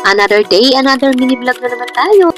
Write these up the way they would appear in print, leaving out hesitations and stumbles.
Another day, another mini vlog na naman tayo.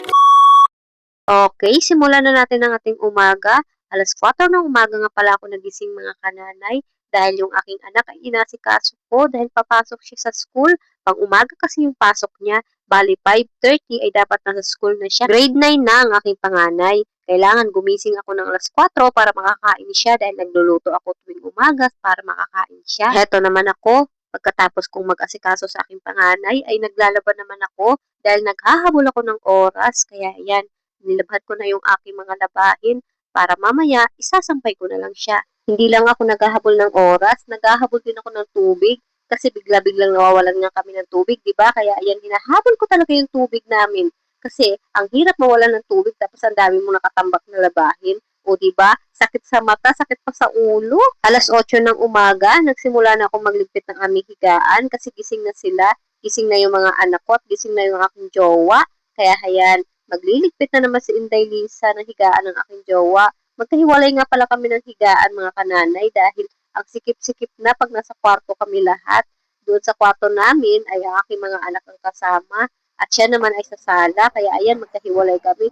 Okay, simulan na natin ang ating umaga. 4:00 ng umaga nga pala ako nagising mga kananay dahil yung aking anak ay inasikaso ko dahil papasok siya sa school. Pang-umaga kasi yung pasok niya. Bali 5:30 ay dapat nasa school na siya. Grade 9 na ang aking panganay. Kailangan gumising ako ng 4:00 para makakain siya dahil nagluluto ako tuwing umaga para makakain siya. Heto naman ako, pagkatapos kong mag-asikaso sa aking panganay ay naglalaban naman ako dahil naghahabol ako ng oras. Kaya yan, nilabhan ko na yung aking mga labahin para mamaya isasampay ko na lang siya. Hindi lang ako naghahabol ng oras, naghahabol din ako ng tubig kasi bigla-biglang nawawalan nga kami ng tubig, di ba? Kaya ayan, hinahabol ko talaga yung tubig namin kasi ang hirap mawalan ng tubig tapos ang dami mo nakatambak na labahin. O di ba? Sakit sa mata, sakit pa sa ulo. 8:00 ng umaga, nagsimula na ako magligpit ng aming higaan kasi gising na sila. Gising na yung mga anak ko at gising na yung aking jowa. Kaya hayan, magliligpit na naman si Inday Lisa ng higaan ng aking jowa. Magkahiwalay nga pala kami ng higaan mga kananay dahil ang sikip-sikip na pag nasa kwarto kami lahat. Doon sa kwarto namin ay ang aking mga anak ang kasama at siya naman ay sa sala. Kaya ayan, magkahiwalay kami.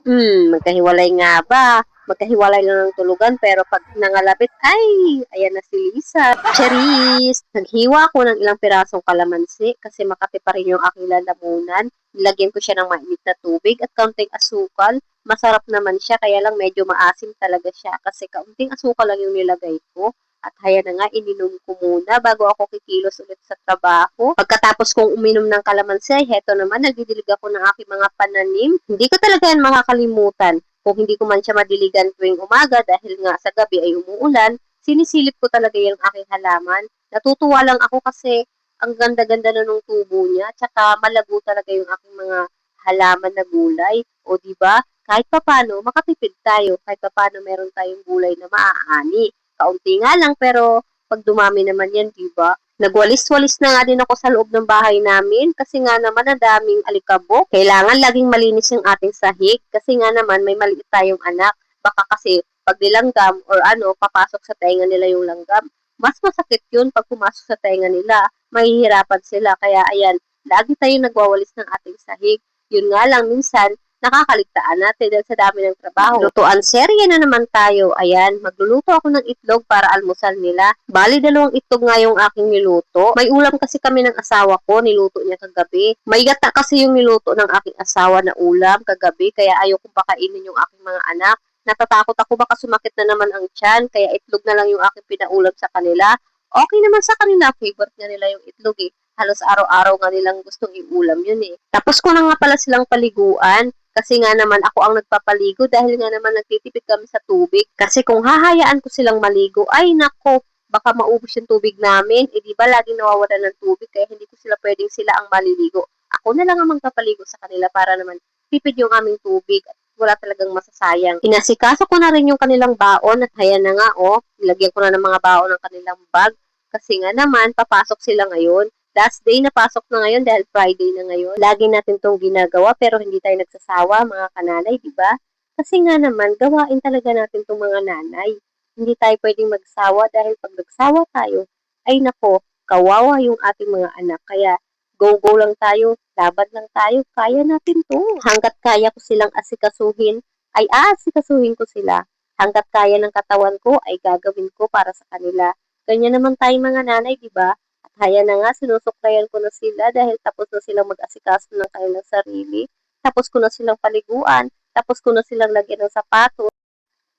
Magkahiwalay nga ba? Magkahiwalay lang ng tulugan pero pag nangalapit, ay, ayan na si Lisa. Charis! Naghiwa ako ng ilang pirasong kalamansi kasi makati pa rin yung aking lalamunan. Nilagyan ko siya ng mainit na tubig at kaunting asukal. Masarap naman siya, kaya lang medyo maasim talaga siya kasi kaunting asukal lang yung nilagay ko. At haya na nga, ininom ko muna bago ako kikilos ulit sa trabaho. Pagkatapos kong uminom ng kalamansi, heto naman, nagdidilig ako ng aking mga pananim. Hindi ko talaga yan makakalimutan. Kung hindi ko man siya madiligan tuwing umaga dahil nga sa gabi ay umuulan, sinisilip ko talaga yung aking halaman. Natutuwa lang ako kasi ang ganda-ganda na nung tubo niya, tsaka malago talaga yung aking mga halaman na gulay. O di ba? Kahit papano, makatipid tayo. Kahit papano, meron tayong gulay na maaani. Kaunti nga lang, pero pag dumami naman yan, di ba? Nagwalis-walis na nga din ako sa loob ng bahay namin kasi nga naman ang daming alikabok. Kailangan laging malinis yung ating sahig kasi nga naman may maliit tayong anak. Baka kasi pag nilanggam or papasok sa tenga nila yung langgam, mas masakit yun pag pumasok sa tenga nila. Mahihirapan sila. Kaya ayan, lagi tayong nagwawalis ng ating sahig. Yun nga lang minsan, nakakaligtaan natin dahil sa dami ng trabaho. Lutuan serye na naman tayo. Ayan, magluluto ako ng itlog para almusal nila. Bali, 2 itlog nga yung aking niluto. May ulam kasi kami ng asawa ko, niluto niya kagabi. May gata kasi yung niluto ng aking asawa na ulam kagabi, kaya ayaw kong pakainin yung aking mga anak. Natatakot ako baka sumakit na naman ang tiyan, kaya itlog na lang yung aking pinaulam sa kanila. Okay naman sa kanila, favorite nga nila yung itlog eh. Halos araw-araw nga nilang gustong iulam yun eh. Tapos ko na nga pala silang paliguan. Kasi nga naman ako ang nagpapaligo dahil nga naman nagtitipid kami sa tubig. Kasi kung hahayaan ko silang maligo, ay nako, baka maubos yung tubig namin. Eh di ba laging nawawalan ng tubig kaya hindi ko sila pwedeng sila ang maliligo. Ako na lang ang magpapaligo sa kanila para naman tipid yung aming tubig at wala talagang masasayang. Inasikaso ko na rin yung kanilang baon at haya na nga nilagyan ko na ng mga baon ng kanilang bag. Kasi nga naman, papasok sila ngayon. Last day na pasok na ngayon dahil Friday na ngayon. Lagi natin itong ginagawa pero hindi tayo nagsasawa mga kananay, di ba? Kasi nga naman, gawain talaga natin itong mga nanay. Hindi tayo pwedeng magsawa dahil pag nagsawa tayo, ay nako, kawawa yung ating mga anak. Kaya go-go lang tayo, laban lang tayo, kaya natin to. Hanggat kaya ko silang asikasuhin, ay aasikasuhin ko sila. Hanggat kaya ng katawan ko, ay gagawin ko para sa kanila. Ganyan naman tayong mga nanay, di ba? Kaya na nga, sinusuklayan ko na sila dahil tapos na silang mag-asikaso ng kanilang sarili. Tapos ko na silang paliguan. Tapos ko na silang lagyan ng sapatos.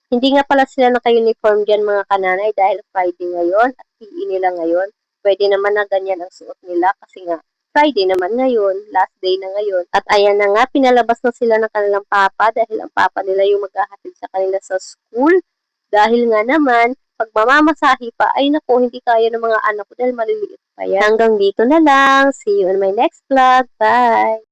Hindi nga pala sila naka-uniform dyan mga kananay dahil Friday ngayon at PE nila ngayon. Pwede naman na ganyan ang suot nila kasi nga Friday naman ngayon, last day na ngayon. At ayan na nga, pinalabas na sila ng kanilang papa dahil ang papa nila yung maghahatid sa kanila sa school. Dahil nga naman, pag mamamasahi pa, ay naku, hindi kaya ng mga anak ko dahil maliliit pa yan. Hanggang dito na lang. See you on my next vlog. Bye!